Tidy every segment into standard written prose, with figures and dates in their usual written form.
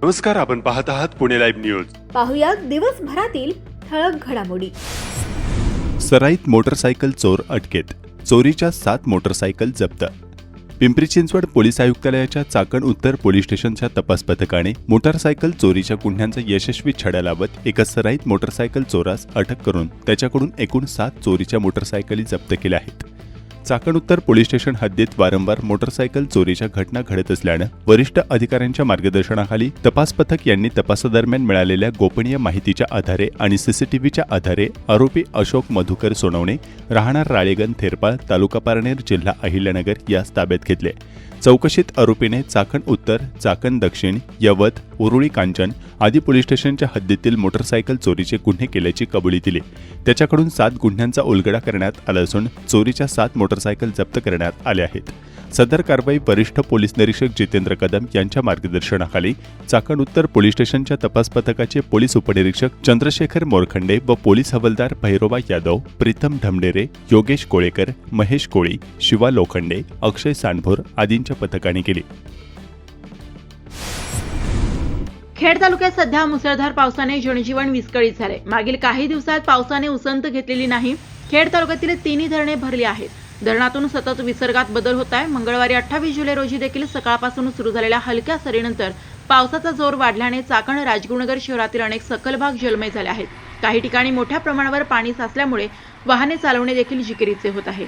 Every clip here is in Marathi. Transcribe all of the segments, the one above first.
नमस्कार, आपण पाहत आहात पुणे लाईव्ह न्यूज. पाहुयात दिवसभरातील ठळक घडामोडी. सराईत मोटरसायकल चोर अटकेत, चोरीच्या 7 मोटरसायकल जप्त. पिंपरी चिंचवड पोलीस आयुक्तालयाच्या चाकण उत्तर पोलीस स्टेशनच्या तपास पथकाने मोटरसायकल चोरीच्या गुन्ह्यांचा यशस्वी छडा लावत एका सराईत मोटरसायकल चोरास अटक करून त्याच्याकडून एकूण 7 चोरीच्या मोटरसायकली जप्त केल्या आहेत. चाकण उत्तर पोलीस स्टेशन हद्दीत वारंवार मोटरसायकल चोरीच्या घटना घडत असल्यानं वरिष्ठ अधिकाऱ्यांच्या मार्गदर्शनाखाली तपास पथक यांनी तपासादरम्यान मिळालेल्या गोपनीय माहितीच्या आधारे आणि सीसीटीव्हीच्या आधारे आरोपी अशोक मधुकर सोनवणे, राहणार राळेगण थेरपाळ, तालुका पारनेर, जिल्हा अहिल्यानगर यास ताब्यात घेतले. चौकशीत आरोपीने चाकण उत्तर, चाकण दक्षिण, यवत, उरुळी कांचन आदी पोलीस स्टेशनच्या हद्दीतील मोटरसायकल चोरीचे गुन्हे केल्याची कबुली दिली. त्याच्याकडून 7 गुन्ह्यांचा उलगडा करण्यात आला असून चोरीच्या 7 मोटरसायकल जप्त करण्यात आल्या आहेत. सदर कारवाई वरिष्ठ पोलीस निरीक्षक जितेंद्र कदम यांच्या मार्गदर्शनाखाली चाकण उत्तर पोलीस स्टेशनच्या तपास पथकाचे पोलीस उपनिरीक्षक चंद्रशेखर मोरखंडे व पोलीस हवालदार भैरोबा यादव, प्रीतम ढमडेरे, योगेश कोळेकर, महेश कोळी, शिवा लोखंडे, अक्षय सांडभोर आदींच्या पथकाने केली. खेड तालुक्यात सध्या मुसळधार पावसाने जनजीवन विस्कळीत झाले. मागील काही दिवसात पावसाने उसंत घेतलेली नाही. खेड तालुक्यातील 3 धरणे भरली आहेत. धरणातून सतत विसर्गात बदल होत आहे. मंगळवारी 28 जुलै रोजी देखील सकाळपासून सुरू झालेल्या हलक्या सरीनंतर पावसाचा जोर वाढल्याने चाकण, राजगुरुनगर शहरातील अनेक सखल भाग जलमय झाले आहेत. काही ठिकाणी मोठ्या प्रमाणावर पाणी साचल्यामुळे वाहने चालवणे देखील जिकिरीचे होत आहे.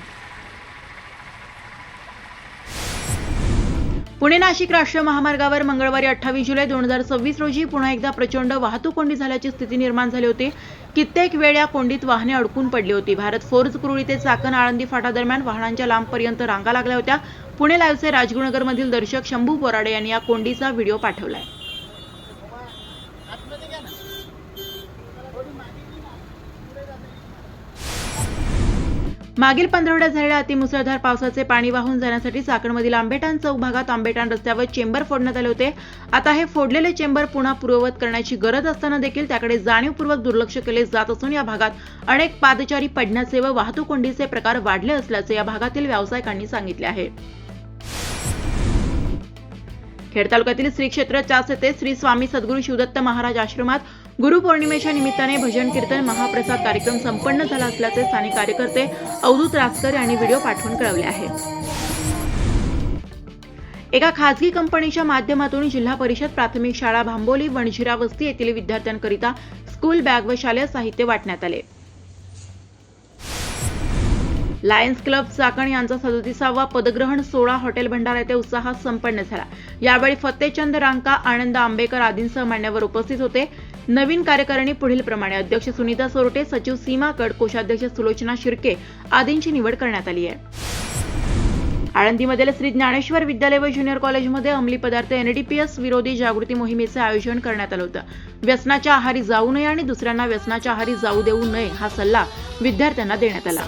पुणे नाशिक राष्ट्रीय महामार्गावर मंगळवारी 28 जुलै 2026 रोजी पुन्हा एकदा प्रचंड वाहतूक कोंडी झाल्याची स्थिती निर्माण झाली होती. कित्येक वेळ या कोंडीत वाहने अडकून पडली होती. भारत फोर्ज कुरुळी ते चाकण आळंदी फाटा दरम्यान वाहनांच्या लांबपर्यंत रांगा लागल्या होत्या. पुणे लाईव्हचे राजगुरुनगरमधील दर्शक शंभू बोराडे यांनी या कोंडीचा व्हिडिओ पाठवलाय. मागील 15 आठवड्यात झालेल्या अतिमुसळधार पावसाचे पाणी वाहून जाण्यासाठी चाकणमधील आंबेटान चौक भागात आंबेटान रस्त्यावर चेंबर फोडण्यात आले होते. आता हे फोडलेले चेंबर पुन्हा पूर्ववत करण्याची गरज असताना देखील त्याकडे जाणीवपूर्वक दुर्लक्ष केले जात असून या भागात अनेक पादचारी पडण्याचे व वाहतूक कोंडीचे प्रकार वाढले असल्याचे या भागातील व्यावसायिकांनी सांगितले आहे. खेड तालुक्यातील श्री क्षेत्र चास येथे श्री स्वामी सद्गुरू शिवदत्त महाराज आश्रमात गुरुपौर्णिमेच्या निमित्ताने भजन कीर्तन महाप्रसाद कार्यक्रम संपन्न झाला असल्याचे स्थानिक कार्यकर्ते अवधूत राजकर यांनी व्हिडिओ पाठवून कळवले आहे. एका खासगी कंपनीच्या माध्यमातून जिल्हा परिषद प्राथमिक शाळा भांबोली वणझिरा वस्ती येथील विद्यार्थ्यांकरिता स्कूल बॅग व शालेय साहित्य वाटण्यात आले. लायन्स क्लब चाकण यांचा 37वा पदग्रहण सोहळा हॉटेल भंडारा येथे उत्साहात संपन्न झाला. यावेळी फतेचंद रांका, आनंद आंबेकर आदींसह मान्यवर उपस्थित होते. नवीन कार्यकारिणी पुढील प्रमाणे: अध्यक्ष सुनीता सोरटे, सचिव सीमा कड, कोषाध्यक्ष सुलोचना शिर्के आदींची निवड करण्यात आली आहे. आळंदीमधील श्री ज्ञानेश्वर विद्यालय व ज्युनियर कॉलेजमध्ये अंमली पदार्थ NDPS विरोधी जागृती मोहिमेचे आयोजन करण्यात आलं होतं. व्यसनाच्या आहारी जाऊ नये आणि दुसऱ्यांना व्यसनाच्या आहारी जाऊ देऊ नये हा सल्ला विद्यार्थ्यांना देण्यात आला.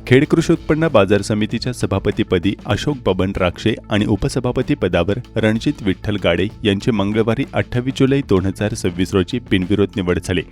खेड कृषी उत्पन्न बाजार समितीच्या सभापतीपदी अशोक बबन राक्षे आणि उपसभापती पदावर रणजित विठ्ठल गाडे यांची मंगळवारी 28 जुलै 2026 रोजी बिनविरोध निवड झाली.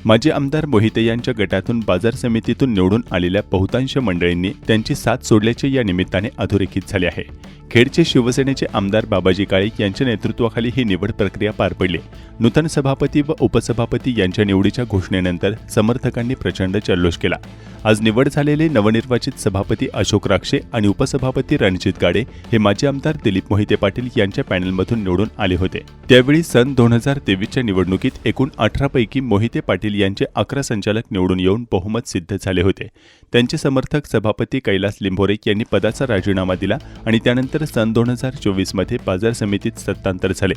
माजी आमदार मोहिते यांच्या गटातून बाजार समितीतून निवडून आलेल्या बहुतांश मंडळींनी त्यांची साथ सोडल्याचे या निमित्ताने अधोरेखित झाले आहे. खेडचे शिवसेनेचे आमदार बाबाजी काळे यांच्या नेतृत्वाखाली ही निवड प्रक्रिया पार पडली. नूतन सभापती व उपसभापती यांच्या निवडीच्या घोषणेनंतर समर्थकांनी प्रचंड जल्लोष केला. आज निवड झालेले नवनिर्वाचित सभापती अशोक राक्षे आणि उपसभापती रणजित गाडे हे माजी आमदार दिलीप मोहिते पाटील यांच्या पॅनलमधून निवडून आले होते. त्यावेळी सन 2023च्या निवडणुकीत एकूण 18 पैकी मोहिते पाटील यांचे 11 संचालक निवडून येऊन बहुमत सिद्ध झाले होते. त्यांचे समर्थक सभापती कैलास लिंभोरे यांनी पदाचा राजीनामा दिला आणि त्यानंतर सन 2024 मध्ये बाजार समितीत सत्तांतर झाले.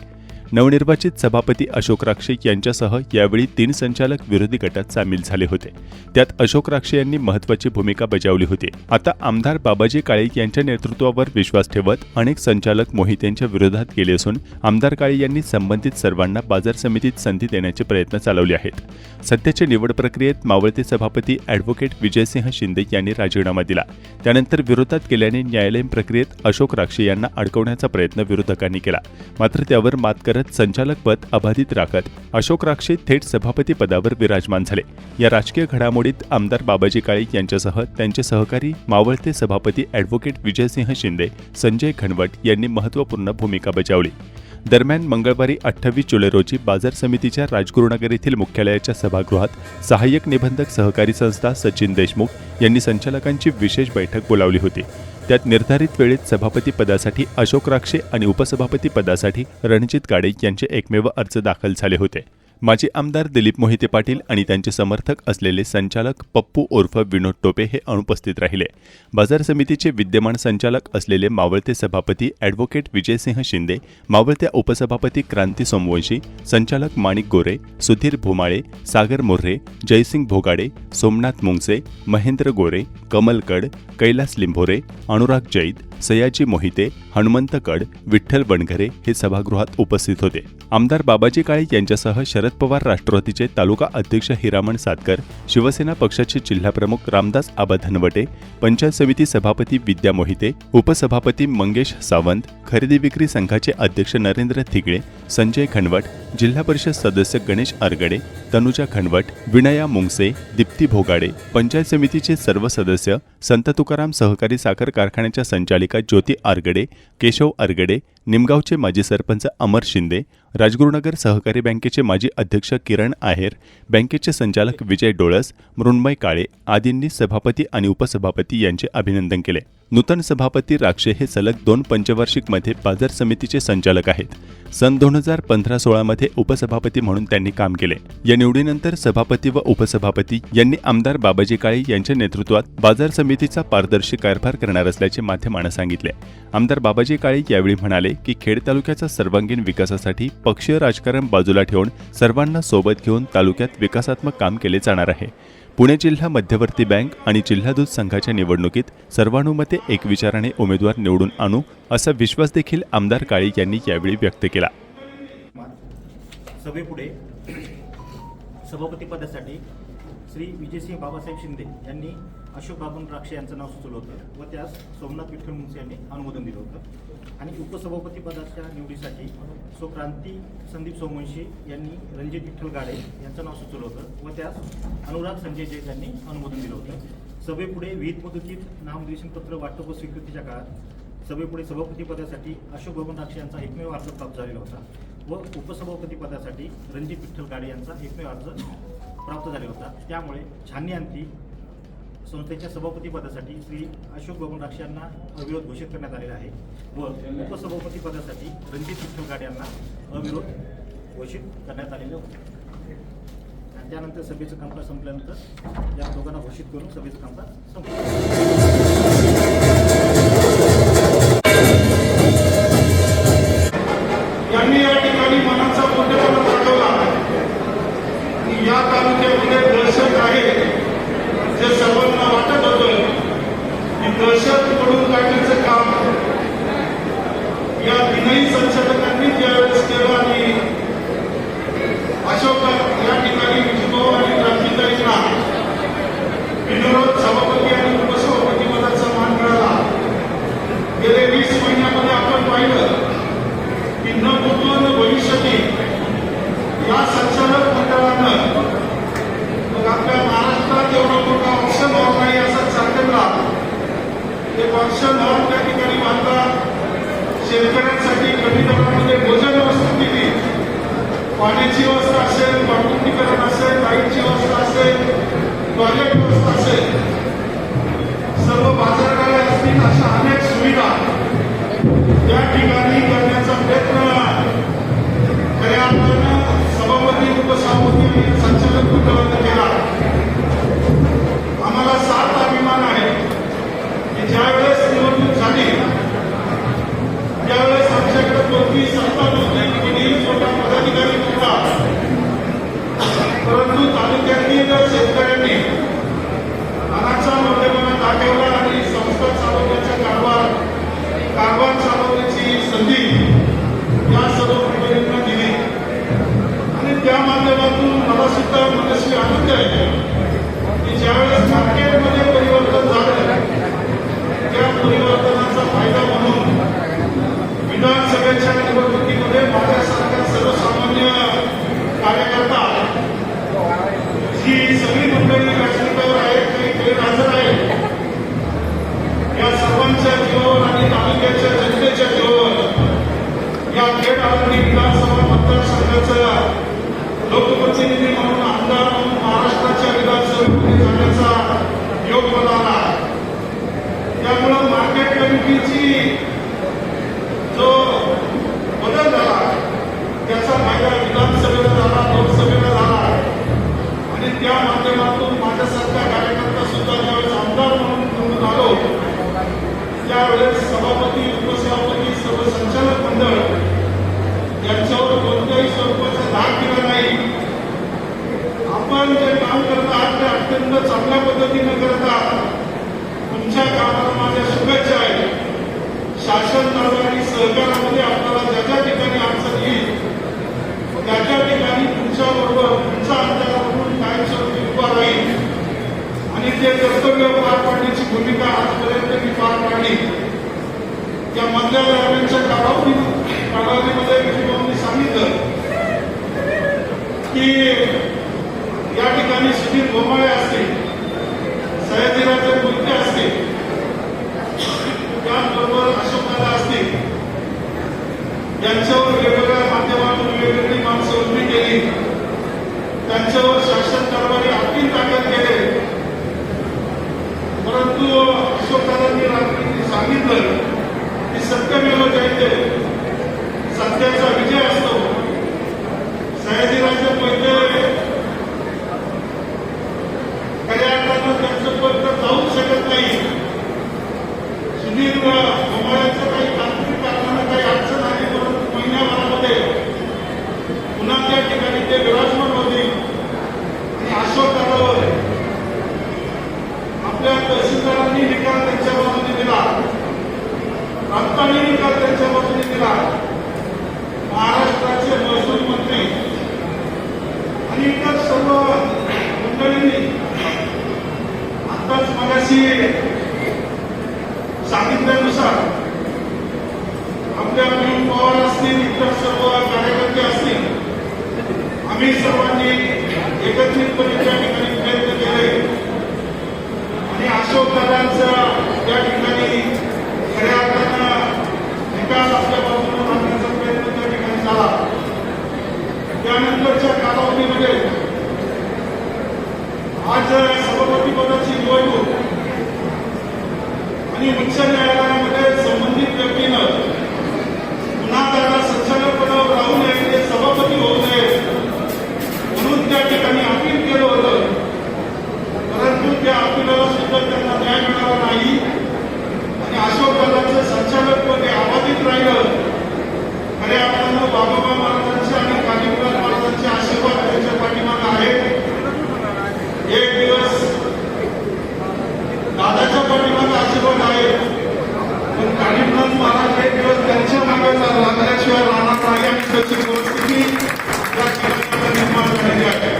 नवनिर्वाचित सभापती अशोक राक्षे यांच्यासह यावेळी 3 संचालक विरोधी गटात सामील झाले होते. त्यात अशोक राक्षे यांनी महत्त्वाची भूमिका बजावली होती. आता आमदार बाबाजी काळे यांच्या नेतृत्वावर विश्वास ठेवत अनेक संचालक मोहितेंच्या विरोधात गेले असून आमदार काळे यांनी संबंधित सर्वांना बाजार समितीत संधी देण्याचे प्रयत्न चालवले आहेत. सध्याच्या निवड प्रक्रियेत मावळते सभापती ॲडव्होकेट विजयसिंह शिंदे यांनी राजीनामा दिला. त्यानंतर विरोधात केल्याने न्यायालयीन प्रक्रियेत अशोक राक्षे यांना अडकवण्याचा प्रयत्न विरोधकांनी केला. मात्र त्यावर मात करत करत संचालक पद अबाधित राखत अशोक राक्षे थेट सभापती पदावर विराजमान झाले. या राजकीय घडामोडीत आमदार बाबाजी काळे यांच्यासह त्यांचे सहकारी मावळते सभापती ॲडव्होकेट विजयसिंह शिंदे, संजय घनवट यांनी महत्त्वपूर्ण भूमिका बजावली. दरम्यान मंगळवारी 28 जुलै रोजी बाजार समितीच्या राजगुरुनगर येथील मुख्यालयाच्या सभागृहात सहाय्यक निबंधक सहकारी संस्था सचिन देशमुख यांनी संचालकांची विशेष बैठक बोलावली होती. त्यात निर्धारित वेळेत सभापती पदासाठी अशोक राक्षे आणि उपसभापती पदासाठी रणजित गाडे यांचे एकमेव अर्ज दाखल झाले होते. माजी आमदार दिलीप मोहिते पाटील आणि त्यांचे समर्थक असलेले संचालक पप्पू उर्फ विनोद टोपे हे अनुपस्थित राहिले. बाजार समितीचे विद्यमान संचालक असलेले मावळते सभापती ॲडव्होकेट विजयसिंह शिंदे, मावळत्या उपसभापती क्रांती सोमवंशी, संचालक माणिक गोरे, सुधीर भुमाळे, सागर मोर्हे, जयसिंग भोगाडे, सोमनाथ मुंगसे, महेंद्र गोरे, कमल कड, कैलास लिंभोरे, अनुराग जैद, सयाजी मोहिते, हनुमंत कड, विठ्ठल बनघरे हे सभागृहात उपस्थित होते. आमदार बाबाजी काळे यांच्यासह शरद पवार राष्ट्रवादीचे तालुका अध्यक्ष हिरामण सातकर, शिवसेना पक्षाचे जिल्हाप्रमुख रामदास आबा धनवटे, पंचायत समिती सभापती विद्या मोहिते, उपसभापती मंगेश सावंत, खरेदी विक्री संघाचे अध्यक्ष नरेंद्र थिगळे, संजय खनवट, जिल्हा परिषद सदस्य गणेश आरगडे, तनुजा खनवट, विनया मुंगसे, दीप्ती भोगाडे, पंचायत समितीचे सर्व सदस्य, संत तुकाराम सहकारी साखर कारखान्याच्या संचालिका ज्योती आरगडे, केशव आरगडे, निमगावचे माजी सरपंच अमर शिंदे, राजगुरुनगर सहकारी बँकेचे माजी अध्यक्ष किरण आहेर, बँकेचे संचालक विजय डोळस, मृण्मय काळे आदींनी सभापती आणि उपसभापती यांचे अभिनंदन केले. नूतन सभापती राक्षे हे सलग 2 पंचवार्षिकमध्ये बाजार समितीचे संचालक आहेत. सन 2015-16 मध्ये उपसभापती म्हणून त्यांनी काम केले. या निवडीनंतर सभापती व उपसभापती यांनी आमदार बाबाजी काळे यांच्या नेतृत्वात बाजार समितीचा पारदर्शी कारभार करणार असल्याचे माध्यमांना सांगितले. आमदार बाबाजी काळे यावेळी म्हणाले की खेड तालुक्याच्या सर्वांगीण विकासासाठी पक्षीय राजकारण बाजूला ठेवून सर्वांना सोबत घेऊन तालुक्यात विकासात्मक काम केले जाणार आहे. पुणे जिल्हा मध्यवर्ती बँक आणि जिल्हा दूध संघाच्या निवडणुकीत सर्वानुमते एकविचाराने उमेदवार निवडून आणू असा विश्वास देखील आमदार काळे यांनी यावेळी व्यक्त केला. सभेपुढे सभापती पदासाठी श्री विजयसिंह बाबासाहेब शिंदे यांनी अशोक बाबून राक्षे यांचं नाव सुचवलं होतं व त्यास सोमनाथ विठ्ठल मुंगसे यांनी अनुमोदन दिलं होतं. आणि उपसभापती पदाच्या निवडीसाठी क्रांती संदीप सोमवंशी यांनी रणजित विठ्ठल गाडे यांचं नाव सुचवलं होतं व त्यास अनुराग संजय जैद यांनी अनुमोदन दिलं होतं. सभेपुढे विहित मुदतीत नामनिर्देशनपत्र वाटप व स्वीकृतीच्या काळात सभेपुढे सभापती पदासाठी अशोक बाबून राक्षे यांचा एकमेव अर्ज प्राप्त झालेला होता व उपसभापती पदासाठी रणजित विठ्ठल गाडे यांचा एकमेव अर्ज प्राप्त झालेला होता. त्यामुळे छाननीअंती संस्थेच्या सभापती पदासाठी श्री अशोक बाबून राक्षे यांना अविरोध घोषित करण्यात आलेला आहे व उपसभापती पदासाठी रणजित विठ्ठल गाडे यांना अविरोध घोषित करण्यात आलेले होते. आणि त्यानंतर सभेचं कामकाज संपल्यानंतर या दोघांना घोषित करून सभेचं कामकाज संपलं. यांनी या ठिकाणी मनाचा मोठेपणा दाखवला की या तालुक्यामध्ये दहशत आहे. जे सर्वांना वाटत होतं की दहशत पडून काढण्याचं काम या तीनही संचालकांनी ज्यावेळेस केलं आणि अशोक या ठिकाणी विजयभाऊ आणि क्रांतिकारींना बिनविरोध सभापती आणि उपसभापती पदाचा मान मिळाला. गेले 20 महिन्यामध्ये आपण पाहिलं की न भूतो न भविष्यती या संचालक मंडळानं आपल्या महाराष्ट्रात एवढा मोठा ऑप्शन हॉल नाही असा चाकणला एक ऑप्शन हॉल त्या ठिकाणी बांधला. शेतकऱ्यांसाठी कमी दरामध्ये भोजन व्यवस्था केली. पाण्याची व्यवस्था असेल, वाहतुकीकरण असेल, लाईटची व्यवस्था असेल, टॉयलेट व्यवस्था असेल, सर्व बाजारगाड्या असतील अशा अनेक सुविधा त्या ठिकाणी करण्याचा प्रयत्न खऱ्या अर्थानं सभापती उपसभापती संचालक मंडळानं केला. आम्हाला सार्थ अभिमान आहे की ज्यावेळेस निवडणूक झाली त्यावेळेस आमच्याकडे कोणतीही सत्ता नव्हती, कोणीही मोठा पदाधिकारी नव्हता. परंतु तालुक्यातील शेतकऱ्यांनी मनाचा मोठेपणा दाखवला आणि जीवावर आणि तालुक्याच्या जनतेच्या जीवावर या खेड आळंदी विधानसभा मतदारसंघाचा लोकप्रतिनिधी म्हणून आमदार म्हणून महाराष्ट्राच्या विधानसभेमध्ये जाण्याचा योग मला आला. त्यामुळं मार्केट कमिटीची जो बदल झाला त्याचा फायदा विधानसभेला झाला, लोकसभेला झाला आणि त्या माध्यमातून माझ्यासारखा कार्यकर्ता सुद्धा ज्यावेळेस आमदार म्हणून निवडून आलो त्यावेळेस सभापती, उपसभापती, सर्व संचालक मंडळ यांच्यावर कोणत्याही स्वरूपाचा दाग दिला नाही. आपण जे काम करत आहात ते अत्यंत चांगल्या पद्धतीने करत आहात. तुमच्या कामाला माझ्या शुभेच्छा आहेत. शासन कारभारी सहकारामध्ये आपल्याला ज्या ज्या ठिकाणी अडचण येईल त्या त्या ठिकाणी तुमच्याबरोबर तुमचा अंतराळ म्हणून कायमस्वरूपी उभा राहील आणि ते कर्तव्य पार पाडण्याची भूमिका आजपर्यंत मी पार पाडली. त्या मधल्या दरम्यानच्या कालावधीमध्ये विजयभाऊंनी सांगितलं की या ठिकाणी सुधीर गोमाळे असतील, सयाजीराजे मुलके असतील, त्याचबरोबर अशोकदादा असतील, यांच्यावर वेगवेगळ्या माध्यमातून वेगवेगळी माणसं उभी केली. त्यांच्यावर शासन कारभारी अपील दाखल केले. परंतु अशोकदादांनी रात्री सांगितलं की सत्यमेव जयते, सत्याचा विजय असतो. सयाजीराजे मोहिते खऱ्या अर्थानं त्यांचं पद तर जाऊ शकत नाही. सुधीर गोमाळ्यांचं काही तांत्रिक कारणानं काही अडचण आली, परंतु महिन्याभरामध्ये पुन्हा त्या ठिकाणी ते विराजमान होते आणि अशोकदादावर आपल्या तहसीलदारांनी निकाल त्यांच्या बाजूने दिला, प्रांतांनी निकाल त्यांच्या बाजूने दिला. महाराष्ट्राचे महसूल मंत्री आणि इतर सर्व मंडळींनी आताच मगाशी सांगितल्यानुसार आपल्या पियुष पवार असतील, इतर सर्व कार्यकर्ते असतील, आम्ही सर्वांनी एकत्रितपणे त्या ठिकाणी प्रयत्न केले आणि अशोकदादांचा त्या ठिकाणी खऱ्या अर्थानं निकाल आपल्या बाजूने आणण्याचा प्रयत्न त्या ठिकाणी झाला. त्यानंतरच्या कालावधीमध्ये आज सभापती पदाची निवडणूक आणि उच्च न्यायालयामध्ये संबंधित व्यक्तीनं पुन्हा त्याला संचालक पदावर राहू नये, ते सभापती होऊ नये म्हणून त्या ठिकाणी अपील केलं होतं. परंतु त्या अपिलाला सुद्धा त्यांना न्याय मिळाला नाही आणि अशोकदादांचं संचालक पद हे अबाधित राहिलं. खऱ्या अर्थानं बाबाबा महाराजांचे आणि कालिमुराद महाराजांचे आशीर्वाद त्यांच्या पाठीमागे आहेत. एक दिवस दादाच्या पाठीमागे आशीर्वाद आहे, पण कालिमुराद महाराज एक दिवस त्यांच्या मागे लागल्याशिवाय राहणार नाही आणि त्याची परिस्थिती या ठिकाणी निर्माण झालेली आहे.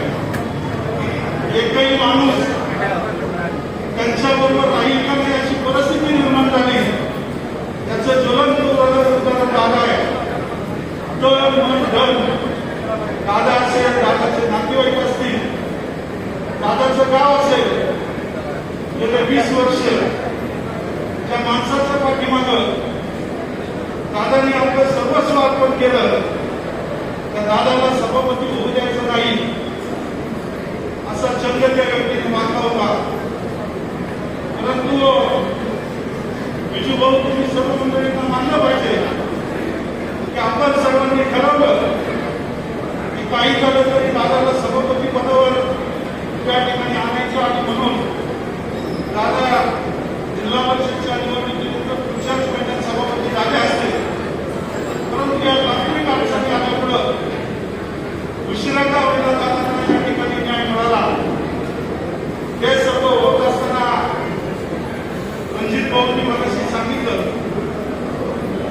एकही माणूस त्यांच्याबरोबर राहील का नाही अशी परिस्थिती निर्माण झाली. त्याचं ज्वलंत उदाहरण दादा आहे. दादा असेल, दादाचे नातेवाईक असतील, दादाचं गाव असेल, गेले 20 वर्ष त्या माणसाच्या पाठीमागं दादांनी आपलं सर्वस्व अर्पण केलं. त्या दादाला सभापती होऊ द्यायचं नाही असा चंग त्या व्यक्तीने मागला होता. परंतु विजूभाऊ, तुम्ही सर्व मंडळींना मानलं पाहिजे की आपण सर्वांनी ठरवलं की काही झालं तरी दादाला सभापती पदावर त्या ठिकाणी आणायचं आणि म्हणून दादा जिल्हा परिषदच्या निवडणुकीनंतर पुढच्याच महिन्यात सभापती झाले असते. परंतु या तांत्रिक अडचणी आल्यामुळं उशिरा का होईना दादांना या ठिकाणी न्याय मिळाला. हे सर्व होत असताना रणजित भाऊंनी मगाशी सांगितलं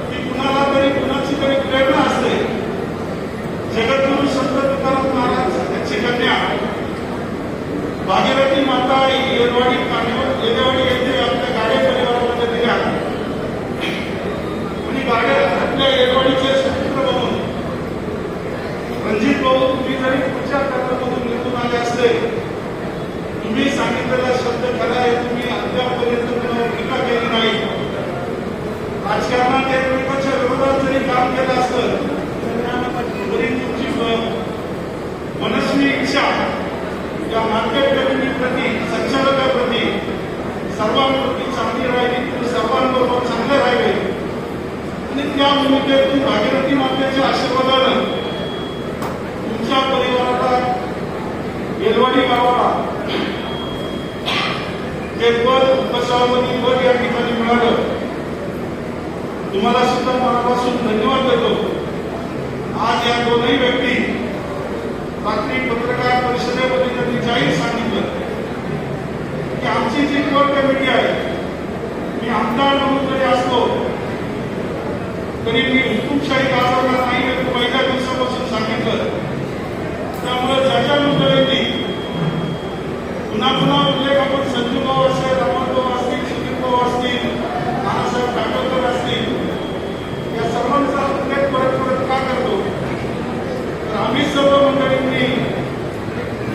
की कुणाला तरी कुणाची तरी प्रेरणा असते. जगद्गुरु संत तुकाराम महाराज यांची कन्या भागीरथी माता येरवाडी येरवाडी येथे आपल्या गाड्या परिवारामध्ये दिल्या आणि गाड्या आपल्या येरवाडीचे सुपुत्र म्हणून रणजित भाऊ, तुम्ही जरी पुढच्या काळामधून निवडून आले असते, तुम्ही सांगितलेला शब्द खरा आहे. तुम्ही अद्यापर्यंत टीका केली नाही. राजकारणात एकमेकांच्या विरोधात जरी काम केलं असतं तरी तुमची मनस्वी इच्छा या मार्केट कमिटीप्रती, संचालकाप्रती, सर्वांप्रती चांगली राहिली, तुम्ही सर्वांबरोबर चांगले राहिले आणि त्या भूमिकेतून भागीरथी मातेच्या आशीर्वादानं तुमच्या परिवाराला येलवाडी गावाला जे पद, उपसभापती पद या ठिकाणी मिळालं. तुम्हाला सुद्धा मनापासून धन्यवाद देतो. आज या दोनही व्यक्ती रात्री पत्रकार परिषदेमध्ये त्यांनी जाहीर सांगितलं की आमची जी कोर कमिटी आहे, मी आमदार म्हणून जरी असतो तरी मी हुकूमशाही गाजवणार नाही हे पहिल्या दिवसापासून सांगितलं. त्यामुळे ज्याच्या मंडळींनी पुन्हा पुन्हा उल्लेख आपण संजू भाऊ असेल, रमण भाऊ असतील, सुनील भाऊ असतील, नानासाहेब काटोलकर असतील, या सर्वांचा उल्लेख परत परत का करतो तर आम्ही सर्व मंडळींनी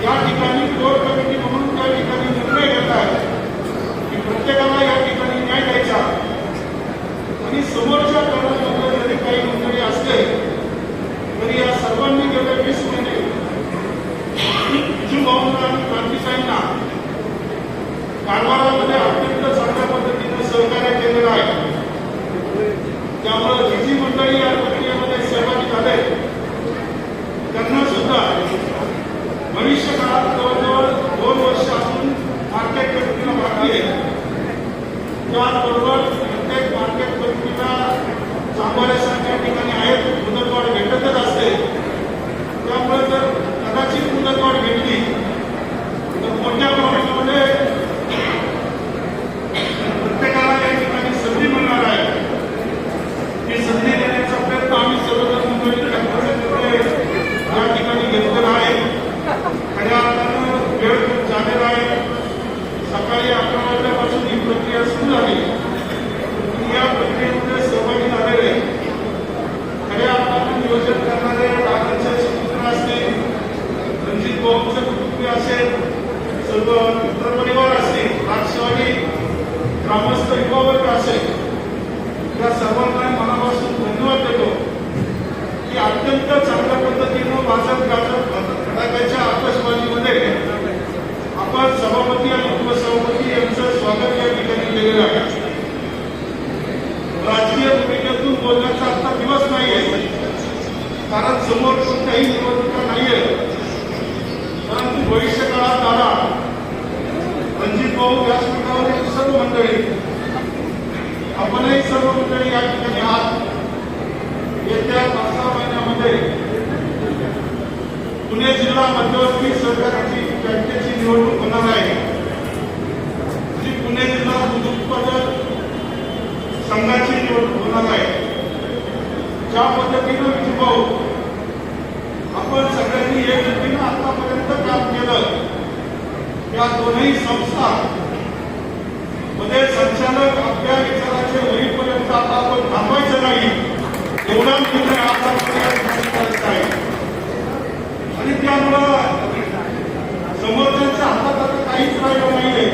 या ठिकाणी कोर कमिटी म्हणून त्या ठिकाणी निर्णय घेतला की प्रत्येकाला या ठिकाणी न्याय द्यायचा आणि समोरच्या काळामध्ये जरी काही मंडळी असले तरी या सर्वांनी गेले 20 महिने भाऊंना आणि क्रांतिकारींना कारभारामध्ये अत्यंत चांगल्या पद्धतीने सहकार्य केलेलं आहे. त्यामुळे जी मंडळी या प्रक्रियेमध्ये सहभागी झाले त्यांना सुद्धा भविष्य काळात जवळजवळ 2 वर्ष असून मार्केट कमिटीला बाकी आहे. त्याचबरोबर प्रत्येक मार्केट कमिटीला चांगल्यासारख्या ठिकाणी आहेत, मुदतवाढ भेटतच असते. त्यामुळे जर कदाचित मुदतवाढ भेटली तर मोठ्या प्रमाणामध्ये प्रत्येकाला या ठिकाणी संधी मिळणार आहे. ही संधी देण्याचा प्रयत्न आम्ही सर्वजण मंडळी या ठिकाणी घेतलेला आहे. खऱ्या अर्थानं वेळ खूप झालेला आहे. सकाळी 11 वाजल्यापासून ही प्रक्रिया सुरू झाली. या प्रक्रियेमध्ये सहभागी झालेले खऱ्या अर्थानं नियोजन करणारे दादांचे सुपुत्र असतील, रणजित भाऊंचे कुटुंबीय असेल, सर्व मित्रपरिवार असतील, राष्ट्रवादी ग्रामस्थ युवा वर्ग असेल, या सर्वांना मनापासून धन्यवाद देतो की अत्यंत चांगल्या पद्धतीनं वाजत गाजत फटाक्याच्या आतषबाजीमध्ये आपण सभापती आणि उपसभापती यांचं स्वागत या ठिकाणी केलेलं आहे. राजकीय भूमिकेतून बोलण्याचा आता दिवस नाहीये, कारण समोर कोणत्याही निवडणुका नाहीये. परंतु भविष्य काळात दादा, रणजित भाऊ, व्यासपीठावरील सर्व मंडळी, आपणही सर्व मंडळी या ठिकाणी आहात. येत्या 5-6 महिन्यामध्ये पुणे जिल्हा मध्यवर्ती सहकाराची बँकेची निवडणूक होणार आहे. जी पुणे जिल्हा दूध उत्पादक संघाची निवडणूक होणार आहे. ज्या पद्धतीनं विजूभाऊ आपण सगळ्यांनी एकजुटीनं आतापर्यंत काम केलं, या दोन्ही संस्था मध्ये संचालक आपल्या विचाराचे होईपर्यंत आता आपण थांबायचं नाही, एवढा निर्णय आतापर्यंत आहे. आणि त्यामुळं समोरच्यांच्या हातात आता काहीच राहिलं नाहीये.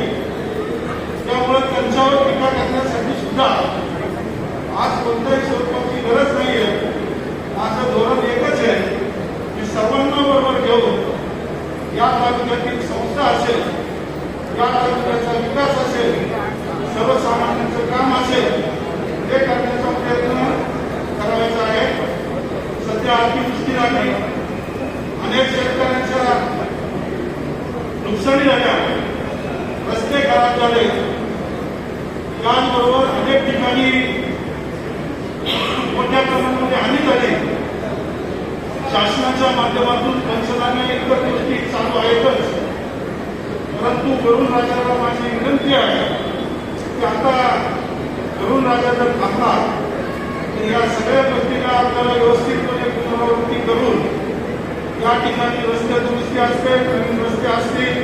त्यामुळे त्यांच्यावर टीका करण्यासाठी सुद्धा आज कोणत्याही स्वरूपाची गरज नाहीये. माझं धोरण एकच आहे की सर्वांना बरोबर घेऊन या तालुक्यातील संस्था असेल, या तालुक्याचा विकास असेल, सर्वसामान्यांचं काम असेल, ते करण्याचा प्रयत्न करायचा आहे. सध्या अतिवृष्टी झाली, अनेक शेतकऱ्यांच्या नुकसानी झाल्या, रस्ते खराब झाले, त्याचबरोबर अनेक ठिकाणी मोठ्या प्रमाणामध्ये हानी झाली. शासनाच्या माध्यमातून पंचनामे इतर गोष्टी चालू आहेतच, परंतु वरुण राजाला माझी विनंती आहे की आता वरुण राजा जर थांबला तर या सगळ्या गोष्टीला आपल्याला व्यवस्थितपणे पुनरावृत्ती करून या ठिकाणी रस्ते दुरुस्ती असतील, नवीन रस्ते असतील,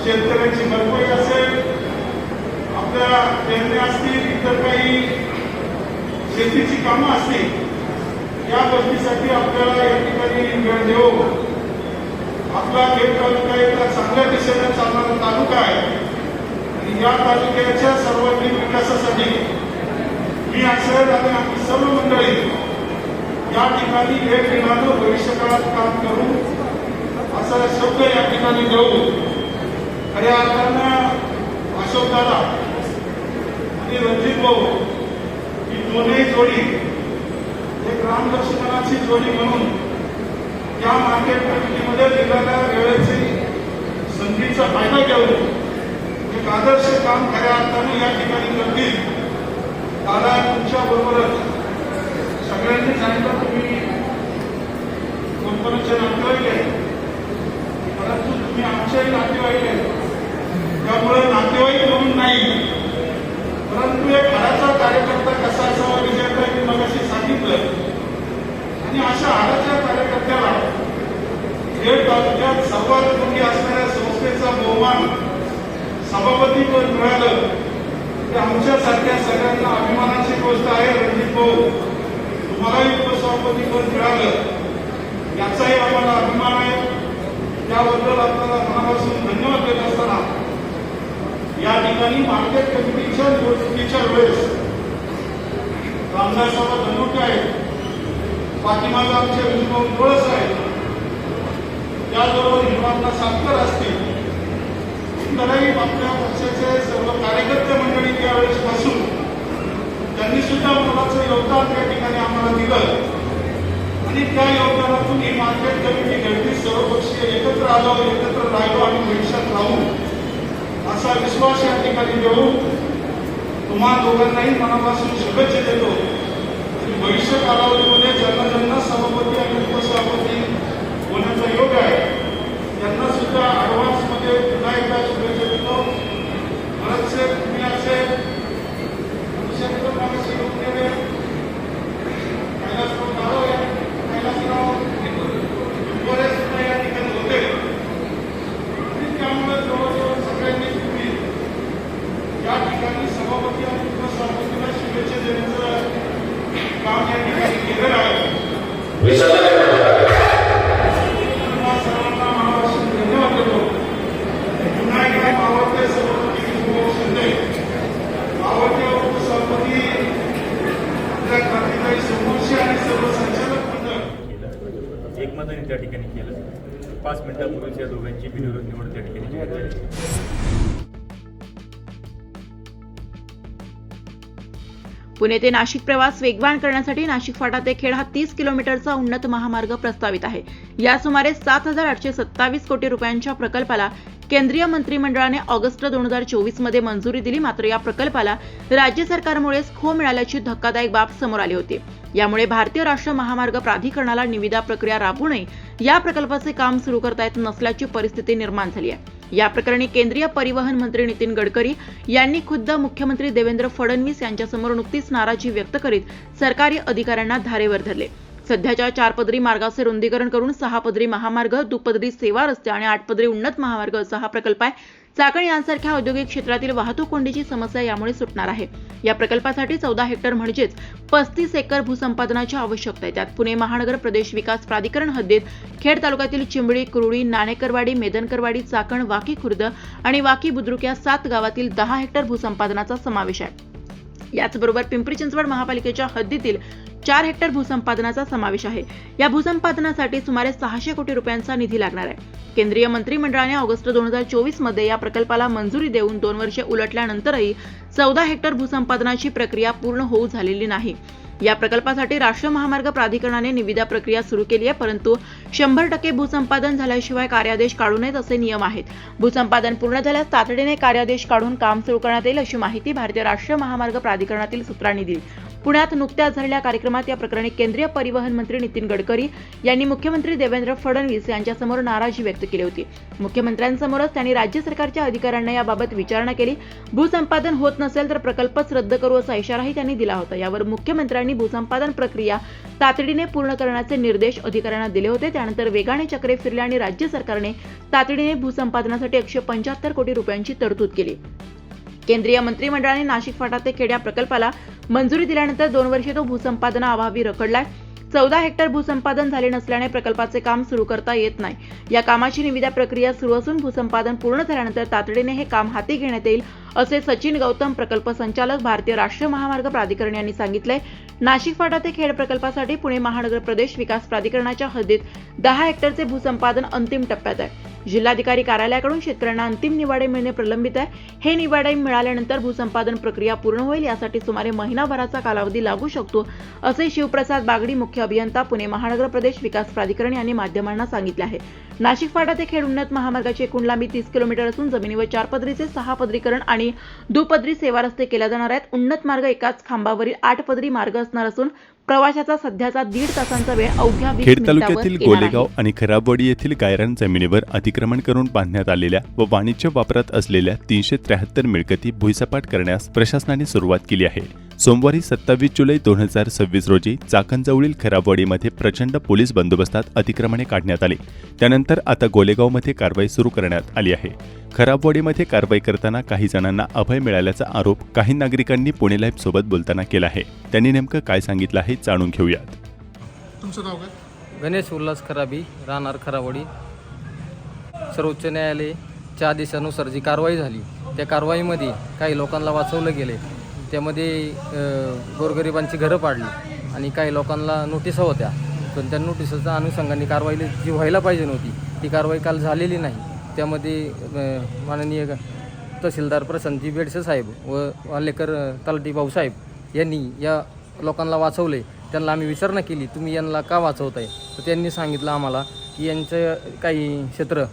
शेतकऱ्यांची भरपाई असेल, आपल्या पेरण्या असतील, इतर काही शेतीची कामं असतील, या गोष्टीसाठी आपल्याला या ठिकाणी वेळ देऊ. आपला खेड तालुका एका चांगल्या दिशेने चालणारा तालुका आहे आणि या तालुक्याच्या सर्वांगीण विकासासाठी तुम्ही असेल आणि आम्ही सर्व मंडळी या ठिकाणी एक दिनानं भविष्यकाळात काम करू असा शब्द या ठिकाणी देऊ. खऱ्या अर्थानं अशोक दादा आणि रणजित भाऊ ही दोन्ही जोडी एक राम लक्ष्मणाची जोडी म्हणून या मार्केट कमिटीमध्ये दिलेल्या वेळेची संधीचा फायदा घेऊन एक आदर्श काम खऱ्या अर्थाने या ठिकाणी करतील. दादा तुमच्या बरोबरच सगळ्यांनी सांगितलं तुम्ही कोणकोणाचे नातेवाईक आहे, परंतु तुम्ही आमच्याही नातेवाईक आहे. त्यामुळे नातेवाईक म्हणून नाही, परंतु एक हाडाचा कार्यकर्ता कसा असावा विजयताईंनी मगाशी सांगितलं. आणि अशा हाडाच्या कार्यकर्त्याला खेड तालुक्यात सर्वात मोठी असणाऱ्या संस्थेचा बहुमान सभापतीपद मिळालं ते आमच्यासारख्या सगळ्यांना अभिमानाची गोष्ट आहे. रणजित भाऊ तुम्हालाही उपसभापतीपद मिळालं याचाही आम्हाला अभिमान आहे. त्याबद्दल आपल्याला मनापासून धन्यवाद देत असताना या ठिकाणी मार्केट कमिटीच्या निवडणुकीच्या वेळेस रामदासबाबा धनुके आहेत, पाठीमागे आमचे विष्णू गोळस आहेत, त्याचबरोबर हिमांना सातकर असतील, इतरही आपल्या पक्षाचे सर्व कार्यकर्ते मंडळी त्यावेळेस पासून त्यांनी सुद्धा मोलाचं योगदान त्या ठिकाणी आम्हाला दिलं. आणि त्या योगदानातून ही मार्केट कमिटी घडली. सर्वपक्षीय एकत्र आलो, एकत्र राहिलो आणि भविष्यात राहू असा विश्वास या ठिकाणी देऊ. तुम्हा दोघांनाही मनापासून शुभेच्छा देतो. भविष्य कालावधीमध्ये ज्यांना ज्यांना सभापती आणि उपसभापती होण्याचा योग आहे त्यांना सुद्धा ऍडव्हान्स मध्ये पुन्हा एकदा शुभेच्छा देतो. बरेचसे तुम्ही असे बरेच सुद्धा या ठिकाणी होते. त्यामुळे जवळजवळ सगळ्यांनी तुम्ही या ठिकाणी सभापती आणि उपसभापतीला शुभेच्छा देण्याचं काम या ठिकाणी केलेलं आहे. सर्वांना मनापासून धन्यवाद देतो. पुन्हा एकदा मावळते सभापती शिंदे, मावळते उपसभापती आपल्या क्रांतिकारी समोरचे आणि सर्व संचालक मंडळ एकमताने त्या ठिकाणी केलं. 5 मिनिटांपूर्वीच या दोघांची बिनविरोध निवड त्या ठिकाणी झाली. पुणे ते नाशिक प्रवास वेगवान करण्यासाठी नाशिक फाटा ते खेड हा 30 किलोमीटरचा उन्नत महामार्ग प्रस्तावित आहे. या सुमारे 7,827 कोटी रुपयांच्या प्रकल्पाला केंद्रीय मंत्रिमंडळाने ऑगस्ट 2024 मध्ये मंजुरी दिली. मात्र या प्रकल्पाला राज्य सरकारमुळेच खो मिळाल्याची धक्कादायक बाब समोर आली होती. यामुळे भारतीय राष्ट्रीय महामार्ग प्राधिकरणाला निविदा प्रक्रिया राबवूनही या प्रकल्पाचे काम सुरू करता येत नसल्याची परिस्थिती निर्माण झाली आहे. या प्रकरणी केंद्रीय परिवहन मंत्री नितीन गडकरी यांनी खुद्द मुख्यमंत्री देवेंद्र फडणवीस यांच्यासमोर नुकतीच नाराजी व्यक्त करीत सरकारी अधिकाऱ्यांना धारेवर धरले. सध्याच्या 4 पदरी मार्गाचे रुंदीकरण करून 6 पदरी महामार्ग, दुपदरी सेवा रस्ते आणि 8 पदरी उन्नत महामार्ग असा हा प्रकल्प आहे. चाकण यांसारख्या औद्योगिक क्षेत्रातील वाहतूक कोंडीची समस्या यामुळे सुटणार आहे. या प्रकल्पासाठी 14 हेक्टर म्हणजेच 35 एकर भूसंपादनाची आवश्यकता आहे. त्यात पुणे महानगर प्रदेश विकास प्राधिकरण हद्दीत खेड तालुक्यातील चिंबळी, कुरुळी, नाणेकरवाडी, मेदनकरवाडी, चाकण, वाकी खुर्द आणि वाकी बुद्रुक या 7 गावातील 10 हेक्टर भूसंपादनाचा समावेश आहे. याचबरोबर पिंपरी चिंचवड महापालिकेच्या हद्दीतील 4 हेक्टर भूसंपादनाचा समावेश आहे. या भूसंपादनासाठी सुमारे 600 कोटी रुपयांचा निधी लागणार आहे. केंद्रीय मंत्रिमंडळाने ऑगस्ट 2024 मध्ये या प्रकल्पाला मंजुरी देऊन 2 वर्षे उलटल्यानंतरही 14 हेक्टर भूसंपादनाची प्रक्रिया पूर्ण होऊ झालेली नाही. या प्रकल्पासाठी राष्ट्रीय महामार्ग प्राधिकरणाने निविदा प्रक्रिया सुरू केली आहे, परंतु 100% भूसंपादन झाल्याशिवाय कार्यादेश काढू नयेत असे नियम आहेत. भूसंपादन पूर्ण झाल्यास तातडीने कार्यादेश काढून काम सुरू करण्यात येईल अशी माहिती भारतीय राष्ट्रीय महामार्ग प्राधिकरणातील सूत्रांनी दिली. पुण्यात नुकत्याच झालेल्या कार्यक्रमात या प्रकरणी केंद्रीय परिवहन मंत्री नितीन गडकरी यांनी मुख्यमंत्री देवेंद्र फडणवीस यांच्यासमोर नाराजी व्यक्त केली होती. मुख्यमंत्र्यांसमोरच त्यांनी राज्य सरकारच्या अधिकाऱ्यांना याबाबत विचारणा केली. भूसंपादन होत नसेल तर प्रकल्पच रद्द करू असा इशाराही त्यांनी दिला होता. यावर मुख्यमंत्र्यांनी भूसंपादन प्रक्रिया तातडीने पूर्ण करण्याचे निर्देश अधिकाऱ्यांना दिले होते. त्यानंतर वेगाने चक्रे फिरले आणि राज्य सरकारने तातडीने भूसंपादनासाठी 175 कोटी रुपयांची तरतूद केली. केंद्रीय मंत्रिमंडळाने नाशिक फाटा ते खेड या प्रकल्पाला मंजुरी दिल्यानंतर 2 वर्षे तो भूसंपादनाअभावी रखडलाय. 14 हेक्टर भूसंपादन झाले नसल्याने प्रकल्पाचे काम सुरू करता येत नाही. या कामाची निविदा प्रक्रिया सुरू असून भूसंपादन पूर्ण झाल्यानंतर तातडीने हे काम हाती घेण्यात येईल असे सचिन गौतम, प्रकल्प संचालक, भारतीय राष्ट्रीय महामार्ग प्राधिकरण यांनी सांगितले. नाशिक फाटा ते खेड प्रकल्पासाठी पुणे महानगर प्रदेश विकास प्राधिकरणाच्या हद्दीत 10 हेक्टरचे भूसंपादन अंतिम टप्प्यात आहे. जिल्हाधिकारी कार्यालयाकडून शेतकऱ्यांना अंतिम निवाडे मिळणे प्रलंबित आहे. हे निवाडे मिळाल्यानंतर भूसंपादन प्रक्रिया पूर्ण होईल. यासाठी सुमारे महिनाभराचा कालावधी लागू शकतो, असे शिवप्रसाद बागडी, मुख्य अभियंता, पुणे महानगर प्रदेश विकास प्राधिकरण यांनी माध्यमांना सांगितले आहे. नाशिक फाटा ते खेड उन्नत महामार्गाची एकूण लांबी 30 किलोमीटर असून जमिनीवर 4 पदरीचे 6 पदरीकरण आणि दुपदरी सेवा रस्ते केले जाणार आहेत. उन्नत मार्ग एकाच खांबावरील 8 पदरी मार्ग असणार असून प्रवासाचा सध्याचा 1.5 तासांचा वेळ अवघ्या 20 खेड मिनिटांवर तालुक्यातील येणार गोलेगाव आहे. आणि खराबवाडी येथील गायरान जमिनीवर अतिक्रमण करून बांधण्यात आलेल्या व वाणिज्य वापरात असलेल्या 373 मिळकती भुईसपाट करण्यास प्रशासनाने सुरुवात केली आहे. सोमवारी 27 जुलै 2026 रोजी चाकणजवळील खराबवाडीमध्ये प्रचंड पोलीस बंदोबस्तात अतिक्रमणे काढण्यात आली. त्यानंतर आता गोलेगावमध्ये कारवाई सुरू करण्यात आली आहे. खराबवाडीमध्ये कारवाई करताना काही जणांना अभय मिळाल्याचा आरोप काही नागरिकांनी पुणे लाईव्ह सोबत बोलताना केला आहे. त्यांनी नेमकं काय सांगितलं आहे जाणून घेऊयात. तुमचं नाव काय? गणेश उल्हास खराबी, राहणार खराबवाडी. सर्वोच्च न्यायालयाच्या आदेशानुसार जी कारवाई झाली त्या कारवाईमध्ये काही लोकांना वाचवलं गेले. त्यामध्ये गोरगरिबांची घरं पाडली आणि काही लोकांना नोटिसा होत्या, पण त्या नोटिसाच्या अनुषंगाने कारवाई जी व्हायला पाहिजे नव्हती ती कारवाई काल झालेली नाही. त्यामध्ये माननीय तहसीलदार प्रशांतजी बेडसे साहेब व वालेकर तलाठी भाऊसाहेब यांनी या लोकांना वाचवले. त्यांना आम्ही विचारणा केली, तुम्ही यांना का वाचवताय? तर त्यांनी सांगितलं आम्हाला की यांचं काही क्षेत्र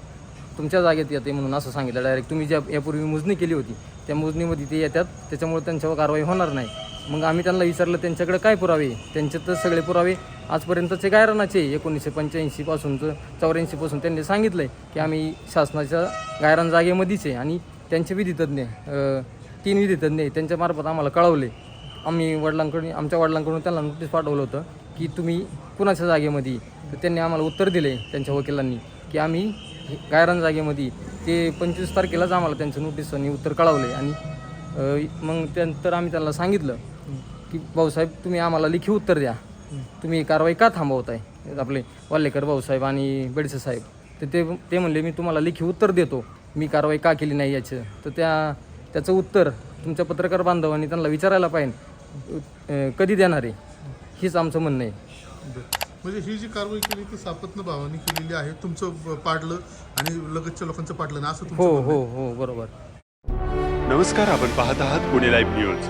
तुमच्या जागेत येते म्हणून असं सांगितलं डायरेक्ट. तुम्ही ज्या यापूर्वी मोजणी केली होती त्या मोजणीमध्ये ते येतात, त्याच्यामुळे त्यांच्यावर कारवाई होणार नाही. मग आम्ही त्यांना विचारलं त्यांच्याकडे काय पुरावे? त्यांचे तर सगळे पुरावे आजपर्यंतचे गायरानाचे 1985 पासूनचं 84 पासून त्यांनी सांगितलं की आम्ही शासनाच्या गायरान जागेमध्येच आहे आणि त्यांचे विधितज्ञ 3 विधितज्ञ त्यांच्यामार्फत आम्हाला कळवले. आम्ही आमच्या वडिलांकडून त्यांना नोटीस पाठवलं होतं की तुम्ही कुणाच्या जागेमध्ये. तर त्यांनी आम्हाला उत्तर दिले त्यांच्या वकिलांनी की आम्ही गायरान जागेमध्ये. ते 25 तारखेलाच आम्हाला त्यांचं नोटीसनी उत्तर कळवले आणि मग त्यानंतर आम्ही त्यांना सांगितलं की भाऊसाहेब तुम्ही आम्हाला लेखी उत्तर द्या, तुम्ही कारवाई का थांबवताय? आपले वालेकर भाऊसाहेब आणि बेडसे साहेब. तर ते म्हणले मी तुम्हाला लेखी उत्तर देतो, मी कारवाई का केली नाही याचं. तर त्याचं उत्तर तुमच्या पत्रकार बांधवांनी त्यांना विचारायला पाहिजे कधी देणार आहे, हीच आमचं म्हणणं आहे. म्हणजे ही जी कारवाई केली ती सापत्न भावानी केलेली आहे, तुमचं पाडलं आणि लगतच्या लोकांचं पाडलं ना, असं तुमचं हो म्हणणं आहे? हो हो बरोबर. नमस्कार, आपण पाहत आहात पुणे लाईव्ह न्यूज.